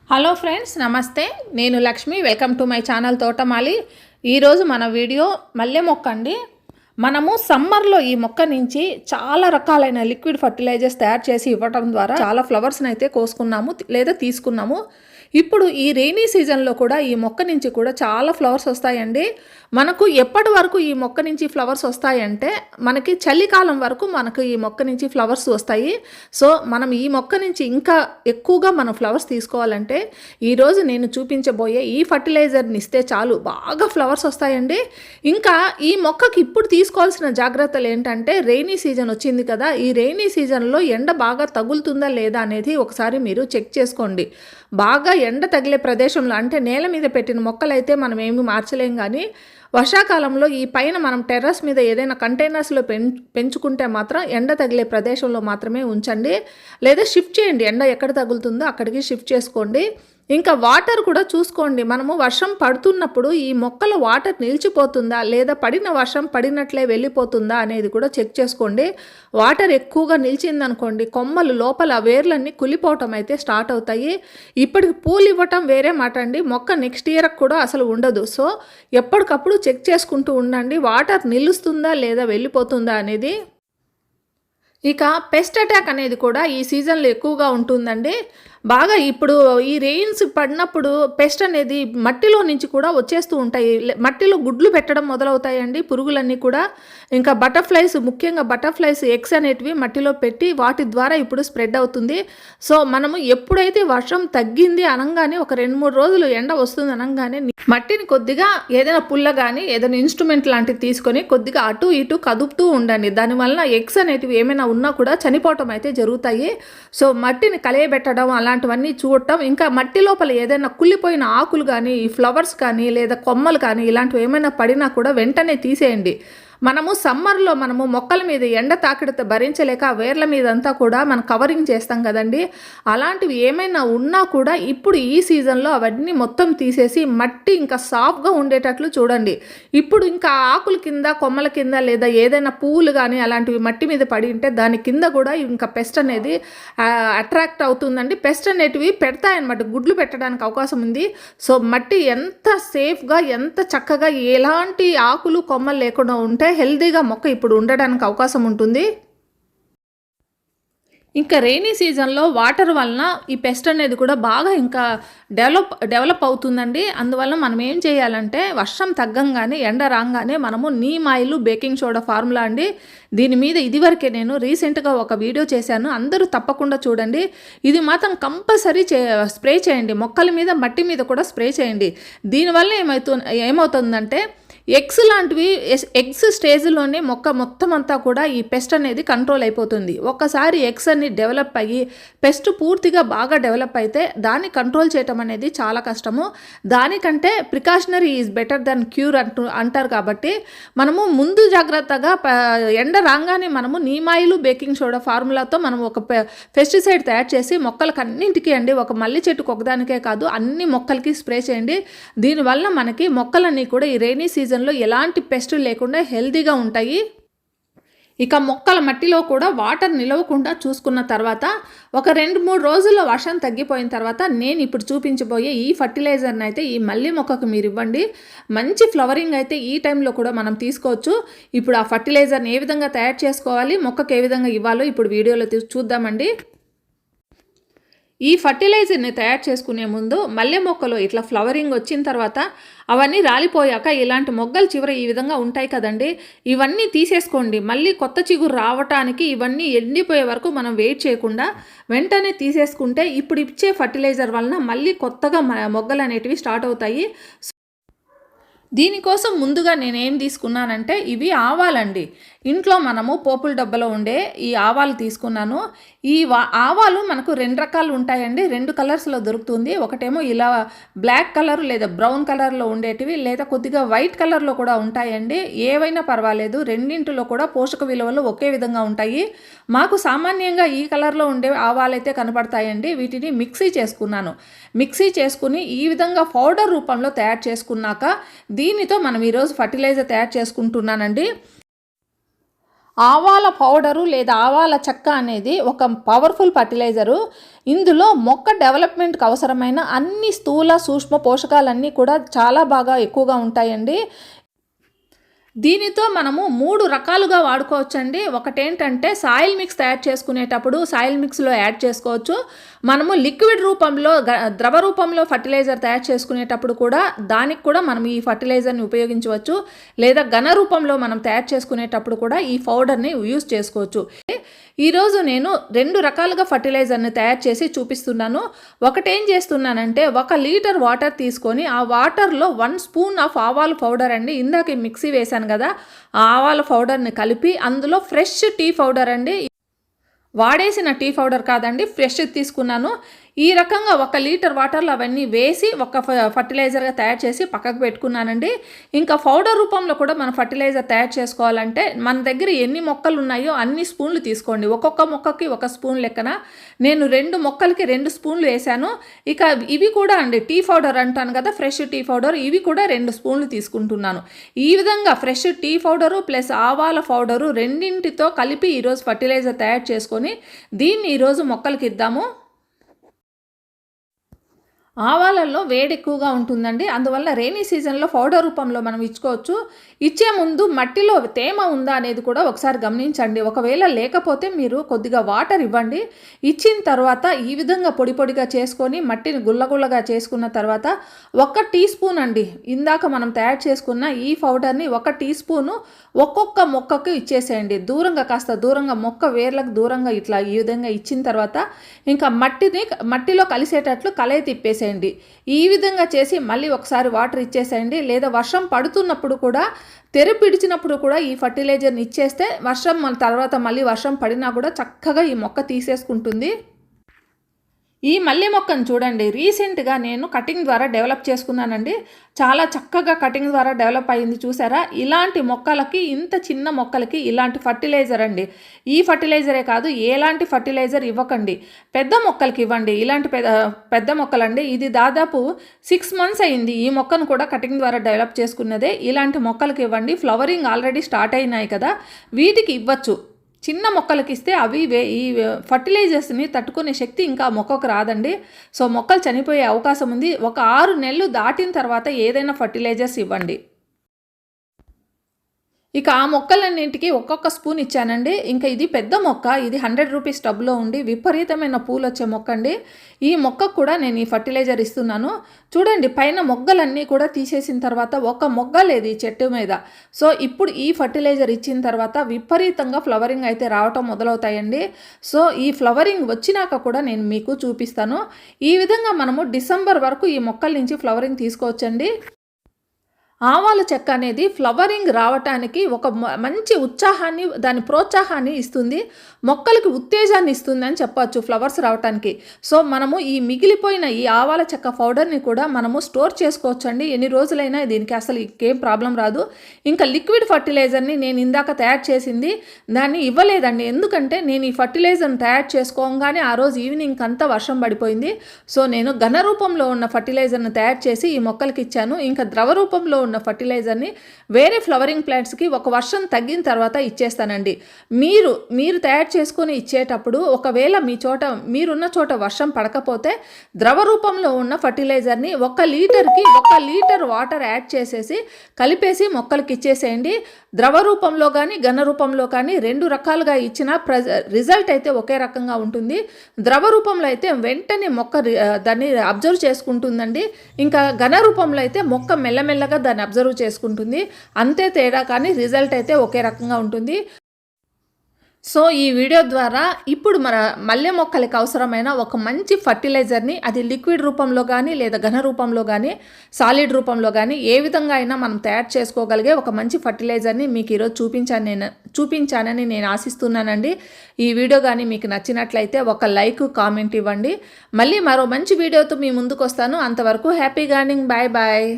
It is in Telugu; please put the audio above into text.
హలో ఫ్రెండ్స్, నమస్తే. నేను Lakshmi. Welcome to my channel తోటమాలి. ఈరోజు మన వీడియో మల్లె మొక్క అండి. మనము సమ్మర్లో ఈ మొక్క నుంచి చాలా రకాలైన లిక్విడ్ ఫర్టిలైజర్స్ తయారు చేసి ఇవ్వటం ద్వారా చాలా ఫ్లవర్స్ని అయితే కోసుకున్నాము లేదా తీసుకున్నాము. ఇప్పుడు ఈ రెయినీ సీజన్లో కూడా ఈ మొక్క నుంచి కూడా చాలా ఫ్లవర్స్ వస్తాయండి. మనకు ఎప్పటి వరకు ఈ మొక్క నుంచి ఫ్లవర్స్ వస్తాయంటే మనకి చలికాలం వరకు మనకు ఈ మొక్క నుంచి ఫ్లవర్స్ వస్తాయి. సో మనం ఈ మొక్క నుంచి ఇంకా ఎక్కువగా మనం ఫ్లవర్స్ తీసుకోవాలంటే ఈరోజు నేను చూపించబోయే ఈ ఫర్టిలైజర్ని ఇస్తే చాలు, బాగా ఫ్లవర్స్ వస్తాయండి. ఇంకా ఈ మొక్కకి ఇప్పుడు తీసుకోవాల్సిన జాగ్రత్తలు ఏంటంటే, రెయినీ సీజన్ వచ్చింది కదా, ఈ రెయినీ సీజన్లో ఎండ బాగా తగులుతుందా లేదా అనేది ఒకసారి మీరు చెక్ చేసుకోండి. బాగా ఎండ తగిలే ప్రదేశంలో అంటే నేల మీద పెట్టిన మొక్కలైతే మనం ఏమి మార్చలేం, కానీ వర్షాకాలంలో ఈ పైన మనం టెర్రస్ మీద ఏదైనా కంటైనర్స్లో పెంచుకుంటే మాత్రం ఎండ తగిలే ప్రదేశంలో మాత్రమే ఉంచండి, లేదా షిఫ్ట్ చేయండి. ఎండ ఎక్కడ తగులుతుందో అక్కడికి షిఫ్ట్ చేసుకోండి. ఇంకా వాటర్ కూడా చూసుకోండి. మనము వర్షం పడుతున్నప్పుడు ఈ మొక్కల వాటర్ నిలిచిపోతుందా లేదా పడిన వర్షం పడినట్లే వెళ్ళిపోతుందా అనేది కూడా చెక్ చేసుకోండి. వాటర్ ఎక్కువగా నిలిచిందనుకోండి, కొమ్మలు లోపల వేర్లన్నీ కులిపోవటం అయితే స్టార్ట్ అవుతాయి. ఇప్పటికి పూలు ఇవ్వటం వేరే మాట అండి, మొక్క నెక్స్ట్ ఇయర్కి కూడా అసలు ఉండదు. సో ఎప్పటికప్పుడు చెక్ చేసుకుంటూ ఉండండి, వాటర్ నిలుస్తుందా లేదా వెళ్ళిపోతుందా అనేది. ఇక పెస్ట్ అటాక్ అనేది కూడా ఈ సీజన్లో ఎక్కువగా ఉంటుందండి. బాగా ఇప్పుడు ఈ రెయిన్స్ పడినప్పుడు పెస్ట్ అనేది మట్టిలో నుంచి కూడా వచ్చేస్తూ ఉంటాయి. మట్టిలో గుడ్లు పెట్టడం మొదలవుతాయండి పురుగులన్నీ కూడా. ఇంకా బటర్ఫ్లైస్, ముఖ్యంగా బటర్ఫ్లైస్ ఎగ్స్ అనేటివి మట్టిలో పెట్టి వాటి ద్వారా ఇప్పుడు స్ప్రెడ్ అవుతుంది. సో మనము ఎప్పుడైతే వర్షం తగ్గింది అనగానే, ఒక 2-3 రోజులు ఎండ వస్తుంది అనగానే మట్టిని కొద్దిగా ఏదైనా పుల్ల కానీ ఏదైనా ఇన్స్ట్రుమెంట్ లాంటివి తీసుకొని కొద్దిగా అటు ఇటు కదుపుతూ ఉండండి. దానివల్ల ఎగ్స్ అనేటివి ఏమైనా ఉన్నా కూడా చనిపోవటం అయితే జరుగుతాయి. సో మట్టిని కలయబెట్టడం అలాంటివన్నీ చూడటం, ఇంకా మట్టి లోపల ఏదైనా కుళ్ళిపోయిన ఆకులు కానీ ఫ్లవర్స్ కానీ లేదా కొమ్మలు కానీ ఇలాంటివి ఏమైనా పడినా కూడా వెంటనే తీసేయండి. మనము సమ్మర్లో మనము మొక్కల మీద ఎండ తాకిడితే భరించలేక వేర్ల మీద అంతా కూడా మనం కవరింగ్ చేస్తాం కదండి, అలాంటివి ఏమైనా ఉన్నా కూడా ఇప్పుడు ఈ సీజన్లో అవన్నీ మొత్తం తీసేసి మట్టి ఇంకా సాఫ్ట్గా ఉండేటట్లు చూడండి. ఇప్పుడు ఇంకా ఆకుల కింద కొమ్మల కింద లేదా ఏదైనా పువ్వులు కానీ అలాంటివి మట్టి మీద పడి ఉంటే దాని కింద కూడా ఇంకా పెస్ట్ అనేది అట్రాక్ట్ అవుతుందండి. పెస్ట్ అనేటివి పెడతాయన్నమాట, గుడ్లు పెట్టడానికి అవకాశం ఉంది. సో మట్టి ఎంత సేఫ్గా ఎంత చక్కగా ఎలాంటి ఆకులు కొమ్మలు లేకుండా ఉంటే హెల్తీగా మొక్క ఇప్పుడు ఉండడానికి అవకాశం ఉంటుంది. ఇంకా రెయినీ సీజన్లో వాటర్ వలన ఈ పెస్ట్ అనేది కూడా బాగా ఇంకా డెవలప్ అవుతుందండి. అందువల్ల మనం ఏం చేయాలంటే, వర్షం తగ్గంగానే ఎండ రాగానే మనము neem oil baking soda formula అండి, దీని మీద ఇదివరకే నేను రీసెంట్గా ఒక వీడియో చేశాను, అందరూ తప్పకుండా చూడండి. ఇది మాత్రం కంపల్సరీ స్ప్రే చేయండి, మొక్కల మీద మట్టి మీద కూడా స్ప్రే చేయండి. దీనివల్ల ఏమవుతుందంటే ఎగ్స్ లాంటివి, ఎగ్స్ స్టేజ్లోనే మొక్క మొత్తం అంతా కూడా ఈ పెస్ట్ అనేది కంట్రోల్ అయిపోతుంది. ఒక్కసారి ఎగ్స్ అన్ని డెవలప్ అయ్యి పెస్ట్ పూర్తిగా బాగా డెవలప్ అయితే దాన్ని కంట్రోల్ చేయటం అనేది చాలా కష్టము. దానికంటే precautionary is better than cure అంటారు. కాబట్టి మనము ముందు జాగ్రత్తగా ఎండ రాగానే మనము నీమాయిలు బేకింగ్ సోడా ఫార్ములాతో మనం ఒక పెస్టిసైడ్ తయారు చేసి మొక్కలకు అన్నింటికీ అండి, ఒక మల్లి చెట్టుకు ఒకదానికే కాదు అన్ని మొక్కలకి స్ప్రే చేయండి. దీనివల్ల మనకి మొక్కలన్నీ కూడా ఈ రెయినీ సీజన్ ఎలాంటి పెస్టులు లేకుండా హెల్తీగా ఉంటాయి. ఇక మొక్కల మట్టిలో కూడా వాటర్ నిలవకుండా చూసుకున్న తర్వాత ఒక 2-3 రోజుల్లో వర్షం తగ్గిపోయిన తర్వాత నేను ఇప్పుడు చూపించబోయే ఈ ఫర్టిలైజర్ని అయితే ఈ మల్లి మొక్కకు మీరు ఇవ్వండి. మంచి ఫ్లవరింగ్ అయితే ఈ టైంలో కూడా మనం తీసుకోవచ్చు. ఇప్పుడు ఆ ఫర్టిలైజర్ని ఏ విధంగా తయారు చేసుకోవాలి, మొక్కకు ఏ విధంగా ఇవ్వాలో ఇప్పుడు వీడియోలో చూద్దామండి. ఈ ఫర్టిలైజర్ని తయారు చేసుకునే ముందు మల్లె మొక్కలో ఇట్లా ఫ్లవరింగ్ వచ్చిన తర్వాత అవన్నీ రాలిపోయాక ఇలాంటి మొగ్గలు చివర ఈ విధంగా ఉంటాయి కదండి, ఇవన్నీ తీసేసుకోండి. మళ్ళీ కొత్త చిగురు రావటానికి ఇవన్నీ ఎండిపోయే వరకు మనం వెయిట్ చేయకుండా వెంటనే తీసేసుకుంటే ఇప్పుడు ఇచ్చే ఫర్టిలైజర్ వలన మళ్ళీ కొత్తగా మొగ్గలు అనేటివి స్టార్ట్ అవుతాయి. దీనికోసం ముందుగా నేనేం తీసుకున్నానంటే, ఇవి ఆవాలండి. ఇంట్లో మనము పోపుల డబ్బాలో ఉండే ఈ ఆవాలు తీసుకున్నాను. ఈ ఆవాలు మనకు 2 రకాలు ఉంటాయండి, 2 కలర్స్లో దొరుకుతుంది. ఒకటేమో ఇలా బ్లాక్ కలర్ లేదా బ్రౌన్ కలర్లో ఉండేటివి, లేదా కొద్దిగా వైట్ కలర్లో కూడా ఉంటాయండి. ఏవైనా పర్వాలేదు, రెండింటిలో కూడా పోషక విలువలు ఒకే విధంగా ఉంటాయి. మాకు సామాన్యంగా ఈ కలర్లో ఉండే ఆవాలైతే కనపడతాయండి. వీటిని మిక్సీ చేసుకున్నాను. మిక్సీ చేసుకుని ఈ విధంగా పౌడర్ రూపంలో తయారు చేసుకున్నాక దీనితో మనం ఈరోజు ఫర్టిలైజర్ తయారు చేసుకుంటున్నానండి. ఆవాల పౌడరు లేదా ఆవాల చెక్క అనేది ఒక పవర్ఫుల్ ఫర్టిలైజరు. ఇందులో మొక్క డెవలప్మెంట్కి అవసరమైన అన్ని స్థూల సూక్ష్మ పోషకాలన్నీ కూడా చాలా బాగా ఎక్కువగా ఉంటాయండి. దీనితో మనము 3 రకాలుగా వాడుకోవచ్చండి. ఒకటేంటంటే సాయిల్ మిక్స్ తయారు చేసుకునేటప్పుడు సాయిల్ మిక్స్లో యాడ్ చేసుకోవచ్చు. మనము లిక్విడ్ రూపంలో ద్రవ రూపంలో ఫర్టిలైజర్ తయారు చేసుకునేటప్పుడు కూడా దానికి కూడా మనం ఈ ఫర్టిలైజర్ని ఉపయోగించవచ్చు. లేదా ఘన రూపంలో మనం తయారు చేసుకునేటప్పుడు కూడా ఈ పౌడర్ని యూస్ చేసుకోవచ్చు. ఈరోజు నేను 2 రకాలుగా ఫర్టిలైజర్ని తయారు చేసి చూపిస్తున్నాను. ఒకటేం చేస్తున్నానంటే 1 లీటర్ వాటర్ తీసుకొని ఆ వాటర్లో 1 స్పూన్ ఆఫ్ ఆవాల పౌడర్ అండి, ఇందాక మిక్సీ వేశాను కదా ఆ ఆవాల పౌడర్ని కలిపి అందులో ఫ్రెష్ టీ పౌడర్ అండి, వాడేసిన టీ పౌడర్ కాదండి, ఫ్రెష్ తీసుకున్నాను. ఈ రకంగా 1 లీటర్ వాటర్లో అవన్నీ వేసి ఒక ఫర్టిలైజర్గా తయారు చేసి పక్కకు పెట్టుకున్నానండి. ఇంకా పౌడర్ రూపంలో కూడా మనం ఫర్టిలైజర్ తయారు చేసుకోవాలంటే మన దగ్గర ఎన్ని మొక్కలు ఉన్నాయో అన్ని స్పూన్లు తీసుకోండి. ఒక్కొక్క మొక్కకి 1 స్పూన్ లెక్కన నేను 2 మొక్కలకి 2 స్పూన్లు వేసాను. ఇక ఇవి కూడా అండి టీ పౌడర్ అంటాను కదా, ఫ్రెష్ టీ పౌడర్, ఇవి కూడా 2 స్పూన్లు తీసుకుంటున్నాను. ఈ విధంగా ఫ్రెష్ టీ పౌడరు ప్లస్ ఆవాల పౌడరు రెండింటితో కలిపి ఈరోజు ఫర్టిలైజర్ తయారు చేసుకొని దీన్ని ఈరోజు మొక్కలకి ఇద్దాము. ఆవాలలో వేడి ఎక్కువగా ఉంటుందండి, అందువల్ల రెయినీ సీజన్లో పౌడర్ రూపంలో మనం ఇచ్చుకోవచ్చు. ఇచ్చే ముందు మట్టిలో తేమ ఉందా అనేది కూడా ఒకసారి గమనించండి. ఒకవేళ లేకపోతే మీరు కొద్దిగా వాటర్ ఇవ్వండి. ఇచ్చిన తర్వాత ఈ విధంగా పొడి పొడిగా చేసుకొని మట్టిని గుల్లగుల్లగా చేసుకున్న తర్వాత 1 టీ స్పూన్ అండి, ఇందాక మనం తయారు చేసుకున్న ఈ పౌడర్ని 1 టీ స్పూను ఒక్కొక్క మొక్కకు ఇచ్చేసేయండి. దూరంగా కాస్త దూరంగా మొక్క వేర్లకు దూరంగా ఇట్లా ఈ విధంగా ఇచ్చిన తర్వాత ఇంకా మట్టిలో కలిసేటట్లు కలయి తిప్పేసేయండి. ఈ విధంగా చేసి మళ్ళీ ఒకసారి వాటర్ ఇచ్చేసేయండి. లేదా వర్షం పడుతున్నప్పుడు కూడా తెరపిడిచినప్పుడు కూడా ఈ ఫర్టిలైజర్ని ఇచ్చేస్తే వర్షం తర్వాత మళ్ళీ వర్షం పడినా కూడా చక్కగా ఈ మొక్క తీసేసుకుంటుంది. ఈ మల్లె మొక్కను చూడండి, రీసెంట్గా నేను కటింగ్ ద్వారా డెవలప్ చేసుకున్నానండి. చాలా చక్కగా కటింగ్ ద్వారా డెవలప్ అయ్యింది, చూసారా? ఇలాంటి మొక్కలకి, ఇంత చిన్న మొక్కలకి ఇలాంటి ఫర్టిలైజర్ అండి. ఈ ఫర్టిలైజరే కాదు, ఎలాంటి ఫర్టిలైజర్ ఇవ్వకండి, పెద్ద మొక్కలకి ఇవ్వండి. ఇలాంటి పెద్ద మొక్కలండి. ఇది దాదాపు 6 మంత్స్ అయింది ఈ మొక్కను కూడా కటింగ్ ద్వారా డెవలప్ చేసుకున్నదే. ఇలాంటి మొక్కలకి ఇవ్వండి. ఫ్లవరింగ్ ఆల్రెడీ స్టార్ట్ అయినాయి కదా, వీటికి ఇవ్వచ్చు. చిన్న మొక్కలకి ఇస్తే అవి ఈ ఫర్టిలైజర్స్ని తట్టుకునే శక్తి ఇంకా మొక్కకు రాదండి. సో మొక్కలు చనిపోయే అవకాశం ఉంది. ఒక 6 నెలలు దాటిన తర్వాత ఏదైనా ఫర్టిలైజర్స్ ఇవ్వండి. ఇక ఆ మొక్కలన్నింటికి ఒక్కొక్క స్పూన్ ఇచ్చానండి. ఇంకా ఇది పెద్ద మొక్క, ఇది 100 రూపీస్ టబ్లో ఉండి విపరీతమైన పూలు వచ్చే మొక్క అండి. ఈ మొక్కకు కూడా నేను ఈ ఫర్టిలైజర్ ఇస్తున్నాను. చూడండి, పైన మొగ్గలన్నీ కూడా తీసేసిన తర్వాత ఒక మొగ్గ లేదు ఈ చెట్టు మీద. సో ఇప్పుడు ఈ ఫర్టిలైజర్ ఇచ్చిన తర్వాత విపరీతంగా ఫ్లవరింగ్ అయితే రావటం మొదలవుతాయండి. సో ఈ ఫ్లవరింగ్ వచ్చినాక కూడా నేను మీకు చూపిస్తాను. ఈ విధంగా మనము డిసెంబర్ వరకు ఈ మొక్కల నుంచి ఫ్లవరింగ్ తీసుకోవచ్చండి. ఆవాల చెక్క అనేది ఫ్లవరింగ్ రావటానికి ఒక మంచి ఉత్సాహాన్ని, దాని ప్రోత్సాహాన్ని ఇస్తుంది, మొక్కలకి ఉత్తేజాన్ని ఇస్తుంది అని చెప్పచ్చు ఫ్లవర్స్ రావటానికి. సో మనము ఈ మిగిలిపోయిన ఈ ఆవాల చెక్క పౌడర్ని కూడా మనము స్టోర్ చేసుకోవచ్చండి. ఎన్ని రోజులైనా దీనికి అసలు ఇంకేం ప్రాబ్లం రాదు. ఇంకా లిక్విడ్ ఫర్టిలైజర్ని నేను ఇందాక తయారు చేసింది దాన్ని ఇవ్వలేదండి, ఎందుకంటే నేను ఈ ఫర్టిలైజర్ని తయారు చేసుకోగానే ఆ రోజు ఈవినింగ్ అంతా వర్షం పడిపోయింది. సో నేను ఘన రూపంలో ఉన్న ఫర్టిలైజర్ని తయారు చేసి ఈ మొక్కలకి ఇచ్చాను. ఇంకా ద్రవ రూపంలో ఉన్న ఫర్టిలైజర్ని వేరే ఫ్లవరింగ్ ప్లాంట్స్కి ఒక వర్షం తగ్గిన తర్వాత ఇచ్చేస్తానండి. మీరు తయారు చేసుకొని ఇచ్చేటప్పుడు ఒకవేళ మీరున్న చోట వర్షం పడకపోతే ద్రవ రూపంలో ఉన్న ఫర్టిలైజర్ని 1 లీటర్కి 1 లీటర్ వాటర్ యాడ్ చేసేసి కలిపేసి మొక్కలకి ఇచ్చేసేయండి. ద్రవ రూపంలో కానీ ఘన రూపంలో కానీ 2 రకాలుగా ఇచ్చిన రిజల్ట్ అయితే ఒకే రకంగా ఉంటుంది. ద్రవ రూపంలో అయితే వెంటనే మొక్క దాన్ని అబ్జర్వ్ చేసుకుంటుందండి. ఇంకా ఘన రూపంలో అయితే మొక్క మెల్లమెల్లగా దాన్ని అబ్జర్వ్ చేసుకుంటుంది. అంతే తేడా, కానీ రిజల్ట్ అయితే ఒకే రకంగా ఉంటుంది. సో ఈ వీడియో ద్వారా ఇప్పుడు మన మల్లె మొక్కలకి అవసరమైన ఒక మంచి ఫర్టిలైజర్ని, అది లిక్విడ్ రూపంలో కానీ లేదా ఘన రూపంలో కానీ సాలిడ్ రూపంలో కానీ ఏ విధంగా అయినా మనం తయారు చేసుకోగలిగే ఒక మంచి ఫర్టిలైజర్ని మీకు ఈరోజు చూపించానని నేను ఆశిస్తున్నానండి. ఈ వీడియో కానీ మీకు నచ్చినట్లయితే ఒక లైక్, కామెంట్ ఇవ్వండి. మళ్ళీ మరో మంచి వీడియోతో మీ ముందుకు వస్తాను. అంతవరకు హ్యాపీ గార్డెనింగ్. Bye bye.